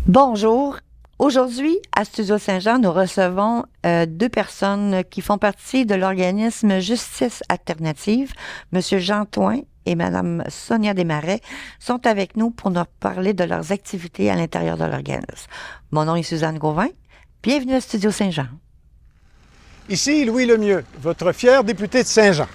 Bonjour. Aujourd'hui, à Studio Saint-Jean, nous recevons deux personnes qui font partie de l'organisme Justice Alternative. Monsieur Jean Thoin et Madame Sonia Desmarais sont avec nous pour nous parler de leurs activités à l'intérieur de l'organisme. Mon nom est Suzanne Gauvin. Bienvenue à Studio Saint-Jean. Ici Louis Lemieux, votre fier député de Saint-Jean.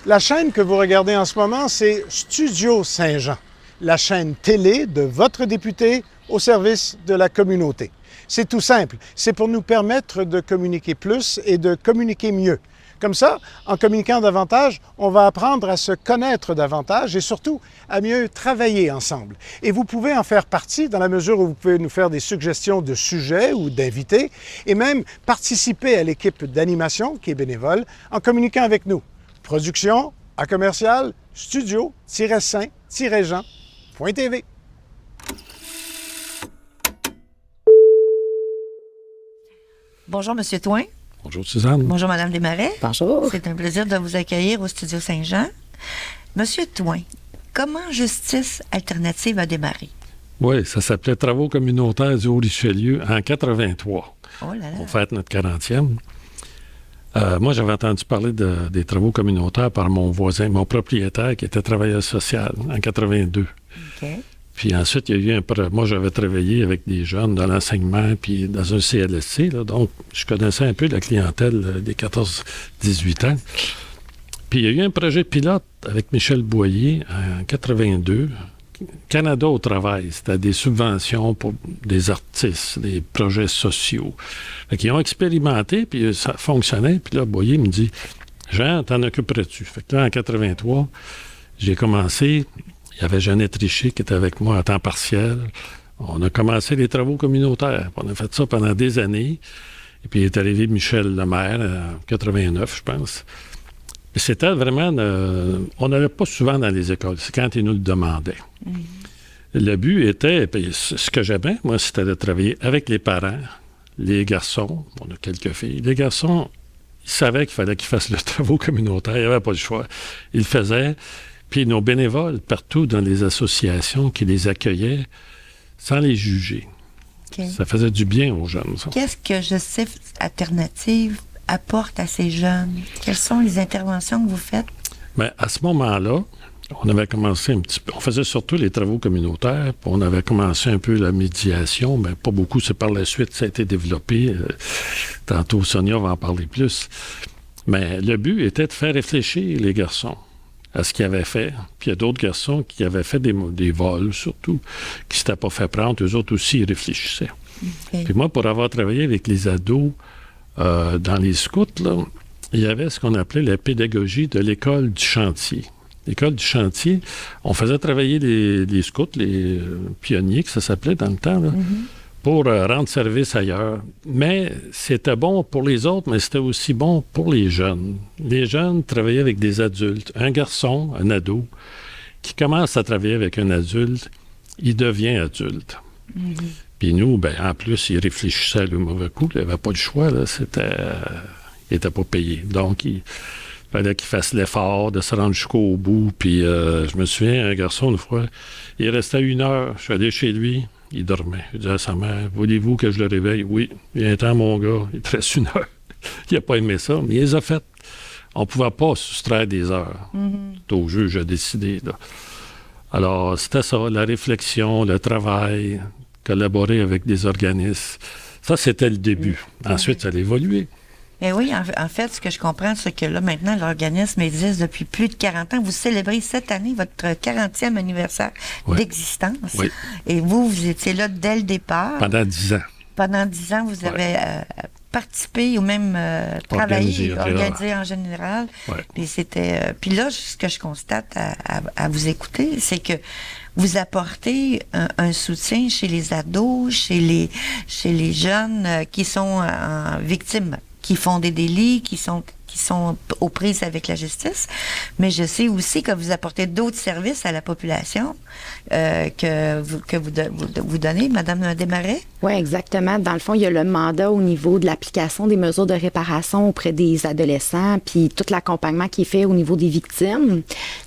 La chaîne que vous regardez en ce moment, c'est Studio Saint-Jean, la chaîne télé de votre député au service de la communauté. C'est tout simple, c'est pour nous permettre de communiquer plus et de communiquer mieux. Comme ça, en communiquant davantage, on va apprendre à se connaître davantage et surtout à mieux travailler ensemble. Et vous pouvez en faire partie dans la mesure où vous pouvez nous faire des suggestions de sujets ou d'invités et même participer à l'équipe d'animation qui est bénévole en communiquant avec nous. Production à commercial studio-saint-jean.tv. Bonjour, Monsieur Thoin. Bonjour, Suzanne. Bonjour, Madame Desmarais. Bonjour. C'est un plaisir de vous accueillir au Studio Saint-Jean. Monsieur Thoin, comment Justice Alternative a démarré? Oui, ça s'appelait Travaux communautaires du Haut-Richelieu en 83. Oh là là. On fête notre 40e. Moi, j'avais entendu parler des travaux communautaires par mon voisin, mon propriétaire, qui était travailleur social en 82. OK. Puis ensuite, il y a eu moi, j'avais travaillé avec des jeunes dans l'enseignement, puis dans un CLSC, là, donc je connaissais un peu la clientèle des 14-18 ans. Puis il y a eu un projet pilote avec Michel Boyer en 82, Canada au travail. C'était des subventions pour des artistes, des projets sociaux. Fait qu'ils ont expérimenté, puis ça fonctionnait. Puis là, Boyer me dit « Jean, t'en occuperais-tu? » Fait que là, en 83, j'ai commencé. Il y avait Jeannette Richer qui était avec moi à temps partiel. On a commencé les travaux communautaires. On a fait ça pendant des années. Et puis, il est arrivé Michel Lemaire en 89, je pense. Et c'était vraiment... on n'allait pas souvent dans les écoles. C'est quand ils nous le demandaient. Le but était... Puis, ce que j'aimais, moi, c'était de travailler avec les parents, les garçons. On a quelques filles. Les garçons, ils savaient qu'il fallait qu'ils fassent le travaux communautaire. Il n'y avait pas le choix. Ils le faisaient. Puis nos bénévoles, partout dans les associations qui les accueillaient, sans les juger. OK. Ça faisait du bien aux jeunes, ça. Qu'est-ce que Justice Alternative apporte à ces jeunes? Quelles sont les interventions que vous faites? Bien, à ce moment-là, on avait commencé un petit peu... On faisait surtout les travaux communautaires, puis on avait commencé un peu la médiation, mais pas beaucoup. C'est par la suite, ça a été développé. Tantôt, Sonia va en parler plus. Mais le but était de faire réfléchir les garçons à ce qu'ils avaient fait. Puis il y a d'autres garçons qui avaient fait des vols, surtout, qui ne s'étaient pas fait prendre. Eux autres aussi, ils réfléchissaient. Okay. Puis moi, pour avoir travaillé avec les ados dans les scouts, là, il y avait ce qu'on appelait la pédagogie de l'école du chantier. L'école du chantier, on faisait travailler les scouts, les pionniers, que ça s'appelait dans le temps, là, pour rendre service ailleurs. Mais c'était bon pour les autres, mais c'était aussi bon pour les jeunes. Les jeunes travaillaient avec des adultes. Un garçon, un ado, qui commence à travailler avec un adulte, il devient adulte. Puis nous, ben, en plus, il réfléchissait le mauvais coup. Il n'avait pas le choix. Là, il n'était pas payé. Donc, il fallait qu'il fasse l'effort de se rendre jusqu'au bout. Puis je me souviens, un garçon, une fois, il restait 1 heure. Je suis allé chez lui. Il dormait. Il disait à sa mère, « Voulez-vous que je le réveille? » « Oui. » « Viens-t'en, mon gars. Il te reste 1 heure. » Il n'a pas aimé ça, mais il les a faites. On ne pouvait pas soustraire des heures. C'est au juge à décider. Là. Alors, c'était ça, la réflexion, le travail, collaborer avec des organismes. Ça, c'était le début. Ensuite, ça a évolué. Eh oui, en fait, ce que je comprends, c'est que là, maintenant, l'organisme existe depuis plus de 40 ans. Vous célébrez cette année votre 40e anniversaire d'existence. Oui. Et vous étiez là dès le départ. Pendant 10 ans. Pendant 10 ans, vous avez participé ou même travaillé, organisé en général. Ouais. Puis puis là, ce que je constate à vous écouter, c'est que vous apportez un soutien chez les ados, chez les jeunes qui sont victimes, qui font des délits, qui qui sont aux prises avec la justice, mais je sais aussi que vous apportez d'autres services à la population que vous donnez, Madame Desmarais. Oui, exactement. Dans le fond, il y a le mandat au niveau de l'application des mesures de réparation auprès des adolescents, puis tout l'accompagnement qui est fait au niveau des victimes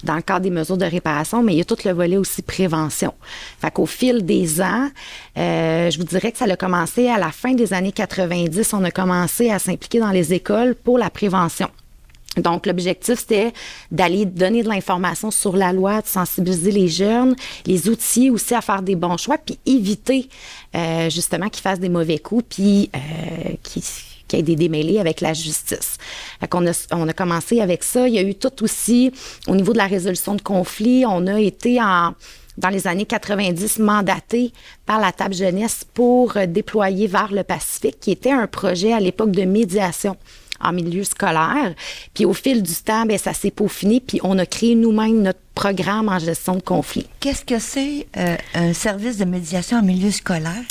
dans le cadre des mesures de réparation, mais il y a tout le volet aussi prévention. Fait qu'au fil des ans, je vous dirais que ça a commencé à la fin des années 90, on a commencé à s'impliquer dans les écoles pour la prévention. Donc, l'objectif, c'était d'aller donner de l'information sur la loi, de sensibiliser les jeunes, les outils aussi à faire des bons choix, puis éviter justement qu'ils fassent des mauvais coups, puis qu'il y ait des démêlés avec la justice. Fait qu'on on a commencé avec ça. Il y a eu tout aussi, au niveau de la résolution de conflits, on a été dans les années 90, mandaté par la table jeunesse pour déployer vers le Pacifique, qui était un projet à l'époque de médiation en milieu scolaire. Puis au fil du temps, bien, ça s'est peaufiné, puis on a créé nous-mêmes notre programme en gestion de conflits. Qu'est-ce que c'est un service de médiation en milieu scolaire?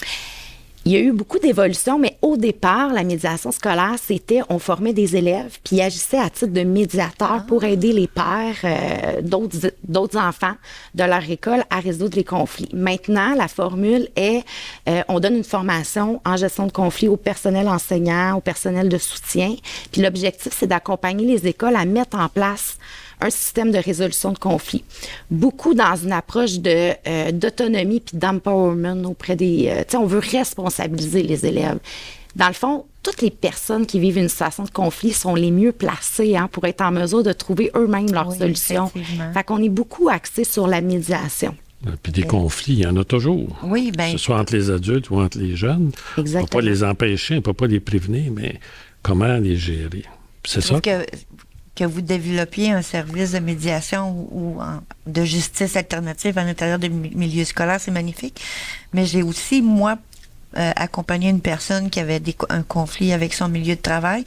Il y a eu beaucoup d'évolutions, mais au départ, la médiation scolaire, c'était on formait des élèves puis ils agissaient à titre de médiateurs pour aider les pères d'autres enfants de leur école à résoudre les conflits. Maintenant, la formule est on donne une formation en gestion de conflits au personnel enseignant, au personnel de soutien. Puis l'objectif, c'est d'accompagner les écoles à mettre en place un système de résolution de conflits. Beaucoup dans une approche d'autonomie puis d'empowerment auprès des... on veut responsabiliser les élèves. Dans le fond, toutes les personnes qui vivent une situation de conflit sont les mieux placées pour être en mesure de trouver eux-mêmes leurs solutions. Fait qu'on est beaucoup axé sur la médiation. Puis des conflits, il y en a toujours. Oui, bien. Que ce soit entre les adultes ou entre les jeunes. Exactement. On ne peut pas les empêcher, on ne peut pas les prévenir, mais comment les gérer? C'est ça? Que vous développiez un service de médiation ou de justice alternative à l'intérieur du milieu scolaire, c'est magnifique. Mais j'ai aussi, moi, accompagné une personne qui avait un conflit avec son milieu de travail,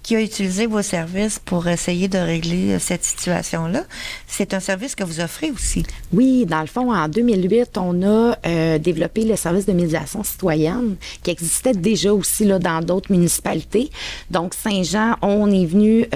qui a utilisé vos services pour essayer de régler cette situation-là. C'est un service que vous offrez aussi. Oui, dans le fond, en 2008, on a développé le service de médiation citoyenne qui existait déjà aussi là, dans d'autres municipalités. Donc, Saint-Jean, on est venu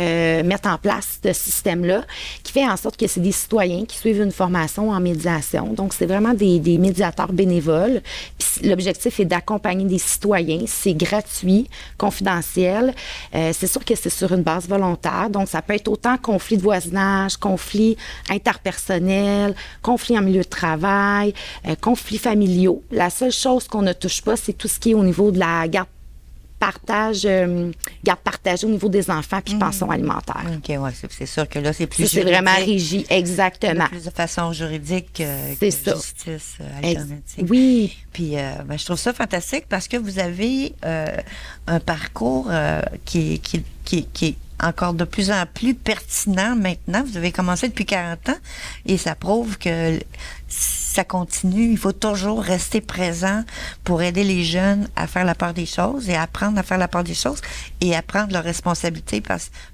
mettre en place ce système-là qui fait en sorte que c'est des citoyens qui suivent une formation en médiation. Donc, c'est vraiment des médiateurs bénévoles. Puis, l'objectif est d'accompagner des citoyens. C'est gratuit, confidentiel. C'est sûr que c'est sur une base volontaire. Donc, ça peut être autant conflit de voisinage, conflit interpersonnel, conflit en milieu de travail, conflits familiaux. La seule chose qu'on ne touche pas, c'est tout ce qui est au niveau de la garde partagée au niveau des enfants puis pension alimentaire. OK, oui, c'est sûr que là, c'est plus c'est vraiment régi, exactement. Plus de façon juridique que justice alternative. Oui. Puis, je trouve ça fantastique parce que vous avez un parcours qui est encore de plus en plus pertinent maintenant. Vous avez commencé depuis 40 ans et ça prouve que ça continue. Il faut toujours rester présent pour aider les jeunes à faire la part des choses et apprendre à faire la part des choses et à prendre leurs responsabilités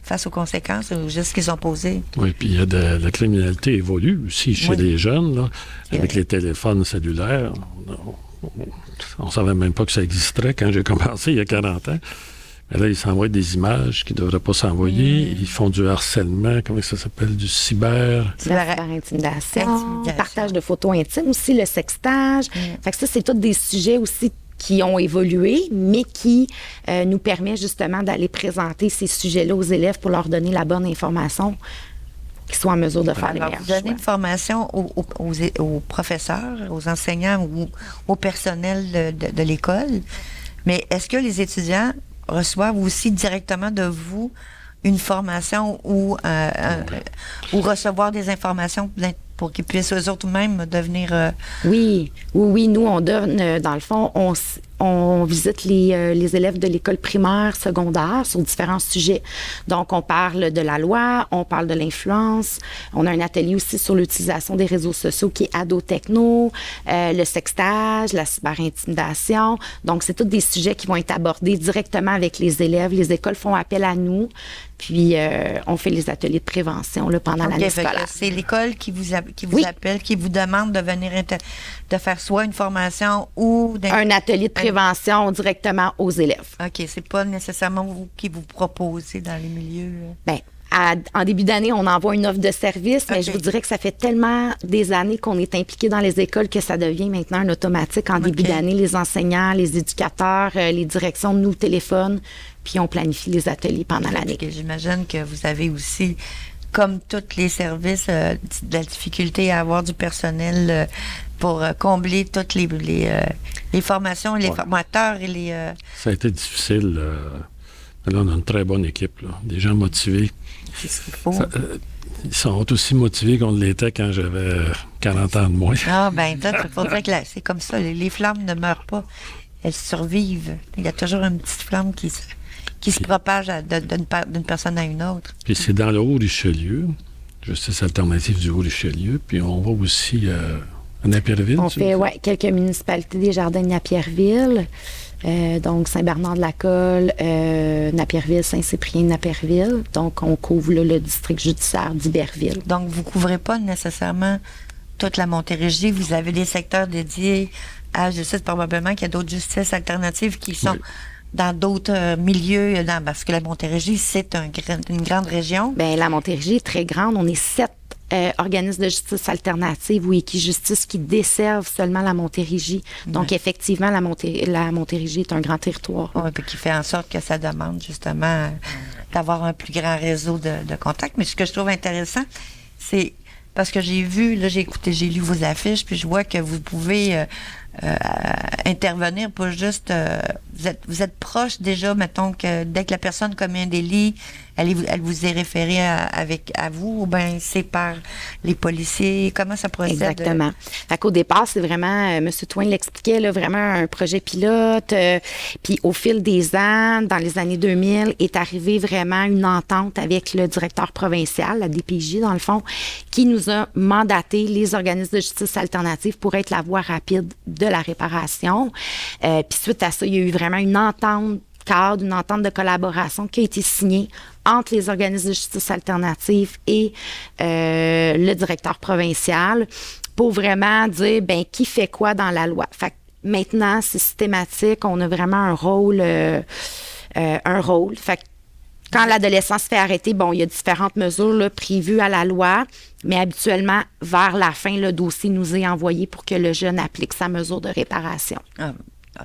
face aux conséquences, aux gestes qu'ils ont posés. Oui, puis il y a la criminalité évolue aussi chez les jeunes, là, avec les téléphones cellulaires. On ne savait même pas que ça existerait quand j'ai commencé il y a 40 ans. Mais là, ils s'envoient des images qui ne devraient pas s'envoyer. Ils font du harcèlement, comment ça s'appelle, du cyber-intimidation, partage de photos intimes aussi, le sextage. Fait que ça, c'est tous des sujets aussi qui ont évolué, mais qui nous permet justement d'aller présenter ces sujets-là aux élèves pour leur donner la bonne information qu'ils soient en mesure de faire les meilleurs choix. Vous donnez une formation aux professeurs, aux enseignants ou au personnel de l'école, mais est-ce que les étudiants reçoivent aussi directement de vous une formation ou recevoir des informations pour qu'ils puissent eux autres même devenir... Oui, nous, on donne, dans le fond, on visite les élèves de l'école primaire, secondaire sur différents sujets. Donc, on parle de la loi, on parle de l'influence. On a un atelier aussi sur l'utilisation des réseaux sociaux qui est ado-techno, le sextage, la cyber-intimidation. Donc, c'est tous des sujets qui vont être abordés directement avec les élèves. Les écoles font appel à nous, puis on fait les ateliers de prévention là, pendant l'année scolaire. C'est l'école qui vous appelle, qui vous demande de venir de faire soit une formation ou... un atelier de prévention prévention directement aux élèves. OK, c'est pas nécessairement vous qui vous proposez dans les milieux. Bien, en début d'année, on envoie une offre de service, mais OK. je vous dirais que ça fait tellement des années qu'on est impliqué dans les écoles que ça devient maintenant un automatique. En début OK. d'année, les enseignants, les éducateurs, les directions nous téléphonent, puis on planifie les ateliers pendant l'année. Parce que j'imagine que vous avez aussi, comme tous les services, de la difficulté à avoir du personnel pour combler toutes les formations, les formateurs et les... Ça a été difficile. Mais là, on a une très bonne équipe, là. Des gens motivés. c'est ce qu'il faut. Ils sont aussi motivés qu'on l'était quand j'avais 40 ans de moins. Ah, ben, ça, il faut dire que c'est comme ça. Les flammes ne meurent pas. Elles survivent. Il y a toujours une petite flamme qui se propage d'une personne à une autre. Puis c'est dans le Haut-Richelieu, Justice alternative du Haut-Richelieu. Puis on va aussi à Napierville. On fait quelques municipalités des Jardins de Napierville, donc Saint-Bernard-de-la-Colle, Napierville, Saint-Cyprien-Napierville. Donc, on couvre le district judiciaire d'Iberville. Donc, vous ne couvrez pas nécessairement toute la Montérégie. Vous avez des secteurs dédiés à justice, probablement qu'il y a d'autres justices alternatives qui sont dans d'autres milieux, parce que la Montérégie, c'est une grande région. Bien, la Montérégie est très grande. On est 7 organismes de justice alternative ou Équijustice qui desservent seulement la Montérégie. Donc, effectivement, la Montérégie est un grand territoire. Oui, puis qui fait en sorte que ça demande justement d'avoir un plus grand réseau de contacts. Mais ce que je trouve intéressant, c'est parce que j'ai lu vos affiches, puis je vois que vous pouvez intervenir, pas juste... vous êtes proche déjà, mettons, que dès que la personne commet un délit, elle vous est référée à vous, ou bien c'est par les policiers? Comment ça procède? Exactement. Fait qu'au départ, c'est vraiment, M. Twain l'expliquait, là, vraiment un projet pilote. Puis au fil des ans, dans les années 2000, est arrivé vraiment une entente avec le directeur provincial, la DPJ, dans le fond, qui nous a mandaté les organismes de justice alternative pour être la voie rapide de la réparation. Puis suite à ça, il y a eu vraiment une entente cadre, une entente de collaboration qui a été signée entre les organismes de justice alternative et le directeur provincial pour vraiment dire, ben qui fait quoi dans la loi. Fait que maintenant, c'est systématique, on a vraiment un rôle. Fait que quand l'adolescent se fait arrêter, bon, il y a différentes mesures là, prévues à la loi, mais habituellement, vers la fin, le dossier nous est envoyé pour que le jeune applique sa mesure de réparation.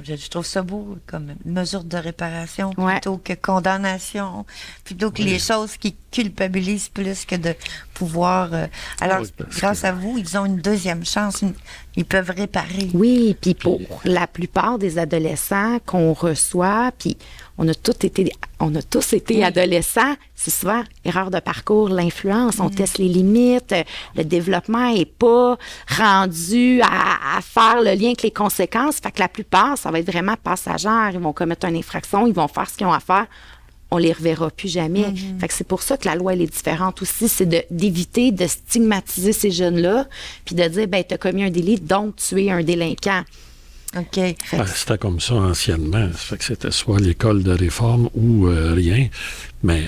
Je trouve ça beau comme mesure de réparation Ouais. plutôt que condamnation, plutôt que les choses qui culpabilisent plus que de pouvoir... alors, Oui, parce grâce à vous, ils ont une deuxième chance. Ils peuvent réparer. Oui, puis pour la plupart des adolescents qu'on reçoit, puis on a tous été adolescents, c'est souvent erreur de parcours, l'influence, on teste les limites, le développement n'est pas rendu à faire le lien avec les conséquences, fait que la plupart, ça va être vraiment passagère, ils vont commettre une infraction, ils vont faire ce qu'ils ont à faire, on les reverra plus jamais. Fait que c'est pour ça que la loi, elle est différente aussi, c'est d'éviter de stigmatiser ces jeunes-là, puis de dire, ben, tu as commis un délit, donc tu es un délinquant. OK. C'était comme ça anciennement. Ça fait que c'était soit l'école de réforme ou rien. Mais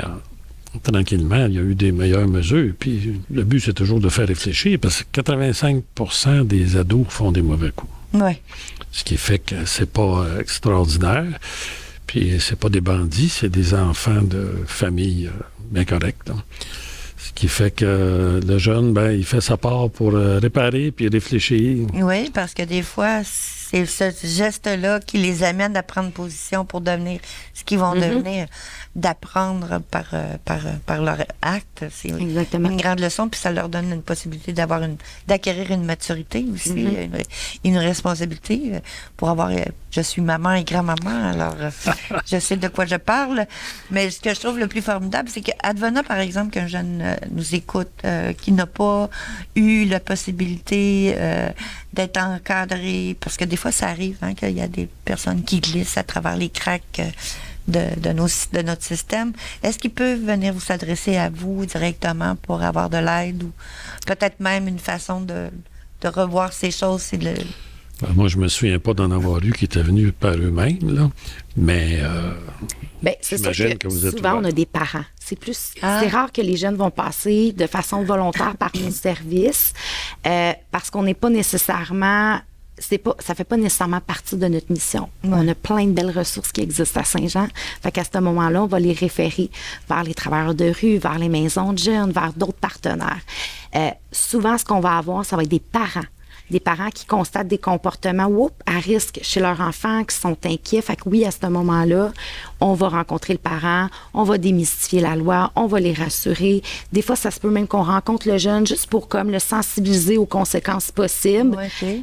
tranquillement, il y a eu des meilleures mesures. Puis le but, c'est toujours de faire réfléchir parce que 85% des ados font des mauvais coups. Oui. Ce qui fait que c'est pas extraordinaire. Puis c'est pas des bandits, c'est des enfants de famille bien correctes. Hein. Ce qui fait que le jeune, ben, il fait sa part pour réparer puis réfléchir. Oui, parce que des fois, c'est ce geste-là qui les amène à prendre position pour devenir ce qu'ils vont devenir, d'apprendre par leur acte. C'est Exactement. une grande leçon, puis ça leur donne une possibilité d'acquérir une maturité aussi, une responsabilité pour avoir... Je suis maman et grand-maman, alors je sais de quoi je parle. Mais ce que je trouve le plus formidable, c'est qu'advenant, par exemple, qu'un jeune nous écoute, qui n'a pas eu la possibilité d'être encadré, parce que des fois, ça arrive qu'il y a des personnes qui glissent à travers les cracks de notre système. Est-ce qu'ils peuvent venir vous s'adresser à vous directement pour avoir de l'aide ou peut-être même une façon de revoir ces choses? Moi, je me souviens pas d'en avoir eu qui étaient venus par eux-mêmes, là. Mais Bien, c'est sûr j'imagine que vous êtes souvent, ouvert. on a des parents. C'est rare que les jeunes vont passer de façon volontaire par nos services parce qu'on n'est pas nécessairement ça fait pas nécessairement partie de notre mission. On a plein de belles ressources qui existent à Saint-Jean. Fait qu'à ce moment-là, on va les référer vers les travailleurs de rue, vers les maisons de jeunes, vers d'autres partenaires. Souvent, ce qu'on va avoir, ça va être des parents qui constatent des comportements à risque chez leurs enfants, qui sont inquiets. Fait que oui, à ce moment-là, on va rencontrer le parent, on va démystifier la loi, on va les rassurer. Des fois, ça se peut même qu'on rencontre le jeune juste pour comme le sensibiliser aux conséquences possibles,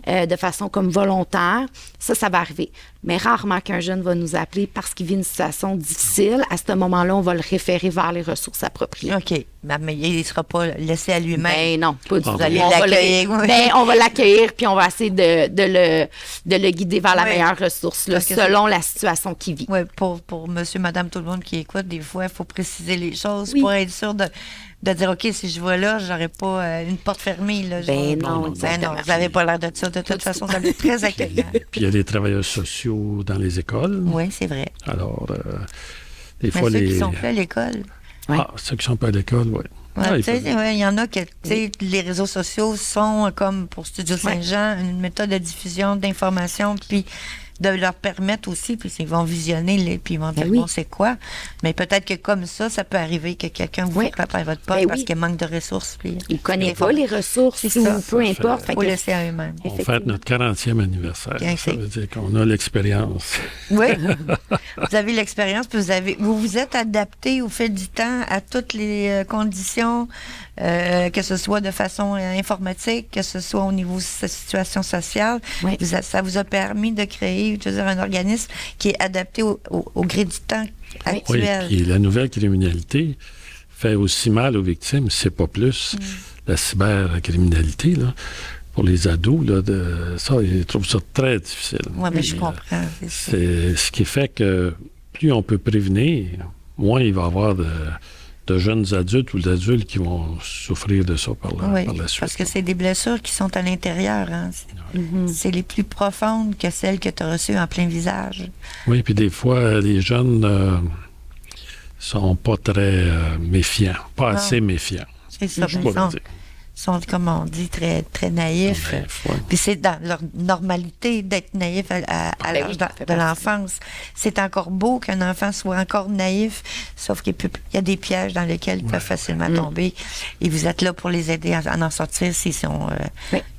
de façon comme volontaire. Ça va arriver. Mais rarement qu'un jeune va nous appeler parce qu'il vit une situation difficile. À ce moment-là, on va le référer vers les ressources appropriées. OK. Mais il ne sera pas laissé à lui-même. Ben non, pas du tout. Vous allez l'accueillir. On va l'accueillir, puis on va essayer de le guider vers la meilleure ressource, là, selon la situation qu'il vit. Oui, pour monsieur, madame, tout le monde qui écoute, des fois, il faut préciser les choses pour être sûr de dire, OK, si je vais là, j'aurais pas une porte fermée. Là, non, vous n'avez pas l'air de ça. De toute façon, vous allez être très accueillant. Puis il y a des travailleurs sociaux dans les écoles. Oui, c'est vrai. Alors, des fois, ceux qui sont plus à l'école. Ouais. Ceux qui sont pas à l'école, oui. Il y en a que les réseaux sociaux sont comme pour Studio Saint-Jean une méthode de diffusion d'informations, puis de leur permettre aussi, puis ils vont visionner, puis ils vont dire, bon, c'est quoi? Mais peut-être que comme ça peut arriver que quelqu'un vous frappe à votre porte parce qu'il manque de ressources. Puis, il ne connaît pas les ressources, ou peu importe. Il faut laisser à eux-mêmes. On fête notre 40e anniversaire. Ça veut dire qu'on a l'expérience. Oui, vous avez l'expérience, puis vous vous êtes adapté au fil du temps à toutes les conditions, que ce soit de façon informatique, que ce soit au niveau de sa situation sociale. Oui. Ça vous a permis de créer, je veux dire, un organisme qui est adapté au gré du temps actuel. Oui, puis la nouvelle criminalité fait aussi mal aux victimes, c'est pas plus. La cybercriminalité, là, pour les ados, là, ils trouvent ça très difficile. Oui, mais je comprends. C'est ce qui fait que plus on peut prévenir, moins il va y avoir de jeunes adultes ou d'adultes qui vont souffrir de ça par la suite. Parce que c'est des blessures qui sont à l'intérieur. Hein. C'est les plus profondes que celles que tu as reçues en plein visage. Oui, puis des fois, les jeunes sont pas très méfiants, pas assez méfiants. C'est ça, sont, comme on dit, très, très naïfs. Puis c'est dans leur normalité d'être naïf à l'âge de l'enfance. C'est encore beau qu'un enfant soit encore naïf, sauf qu'il y a des pièges dans lesquels ils peuvent facilement tomber. Et vous êtes là pour les aider à en sortir s'ils sont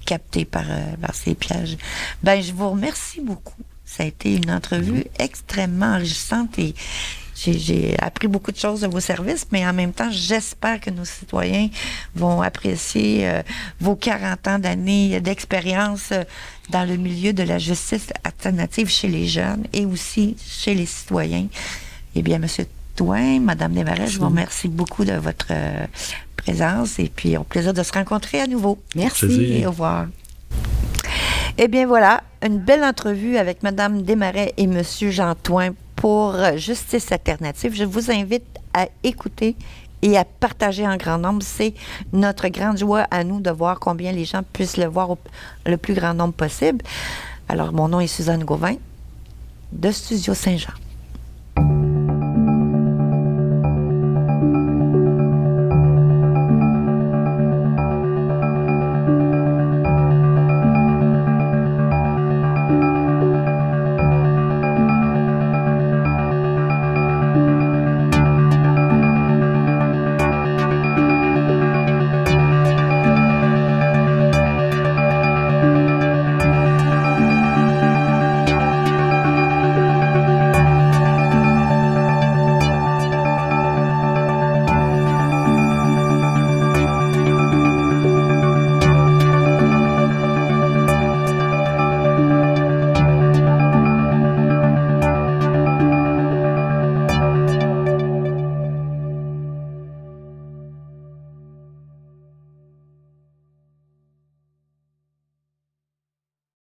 captés par ces pièges. Ben, je vous remercie beaucoup. Ça a été une entrevue extrêmement enrichissante et j'ai appris beaucoup de choses de vos services, mais en même temps, j'espère que nos citoyens vont apprécier vos 40 ans d'années d'expérience dans le milieu de la justice alternative chez les jeunes et aussi chez les citoyens. Eh bien, M. Thouin, Mme Desmarais, je vous remercie beaucoup de votre présence et puis au plaisir de se rencontrer à nouveau. Merci et au revoir. Eh bien, voilà, une belle entrevue avec Mme Desmarais et M. Jean Thouin pour Justice alternative. Je vous invite à écouter et à partager en grand nombre. C'est notre grande joie à nous de voir combien les gens puissent le voir le plus grand nombre possible. Alors, mon nom est Suzanne Gauvin de Studio Saint-Jean.